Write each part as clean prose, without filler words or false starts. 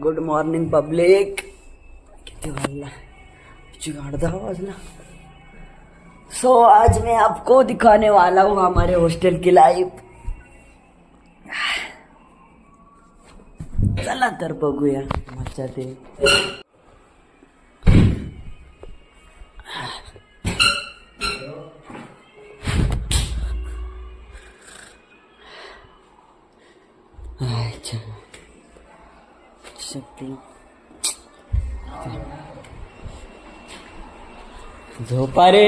Good morning public. कितने वाजला? 10:30 वाजला। सो आज मैं आपको दिखाने वाला हूँ हमारे हॉस्टल की लाइफ। चला तर बघूया मजा ते। अच्छा झोपा रे।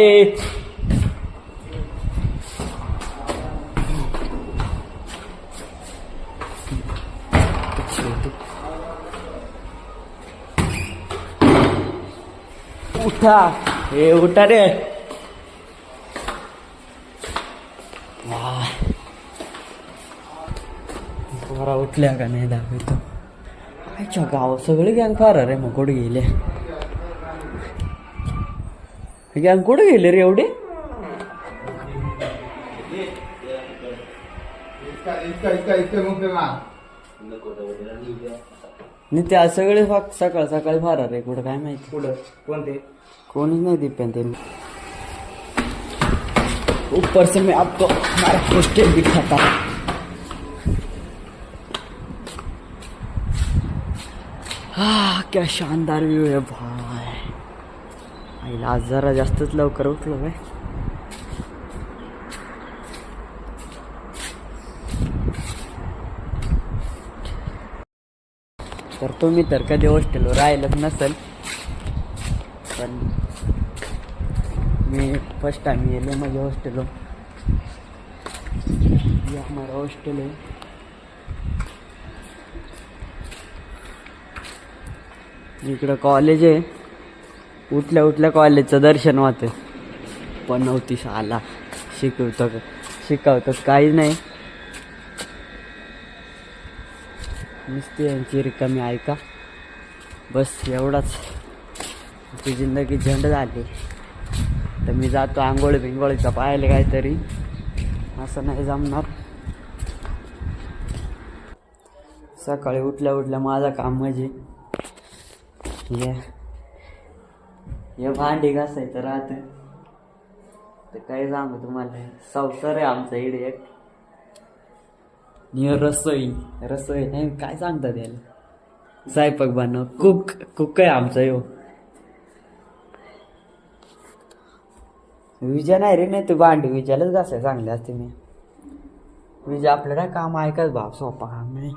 उठा, हे उठा रे। पोरा उठल्या का नाही दाखवतो। अच्छा गाव सगळे गँग फार रे, मग कुठे गेले गँग? कुठे गेले रे एवढे? नाही ते सगळे सकाळ सकाळी फार रे, कुठं काय माहिती कुठं कोणते कोणीच नाही दिप्यान ते। ऊपर से मैं आपको हमारा हॉस्टल दिखाता हूँ। क्या शानदार व्यू है भाई। आईला आज जरा जास्तच लवकर उठलो भाई। तर तुम्ही तर कधी हॉस्टेलवर राहिलंच नसेल, पण मी फर्स्ट टाइम गेले माझ्या हॉस्टेलवर। ये हमारा हॉस्टेल है। इकडं कॉलेज आहे। उठल्या उठल्या कॉलेजचं दर्शन होतं, पण नव्हती शाला शिकवतात काहीच नाही। नुसती यांची रिकामी ऐका बस, एवढाच। ती जिंदगी झंड झाली तर मी जातो आंघोळ बिंगोळीचा पाहायला काहीतरी। असं नाही जमणार। सकाळी उठल्या उठल्या माझं काम म्हणजे हे भांडी घासायचं राहतं। तर काय सांगू तुम्हाला, संसार आहे आमचा इकडे एक। रसोई नाही काय सांगतात याला, स्वयंपाक बनव, कुक आहे आमचा यो। विजा नाही रे, नाही तू भांडी विजालाच घासाय चांगले असते। मी विजा आपल्याला काम ऐकत भाव सोपा काम नाही।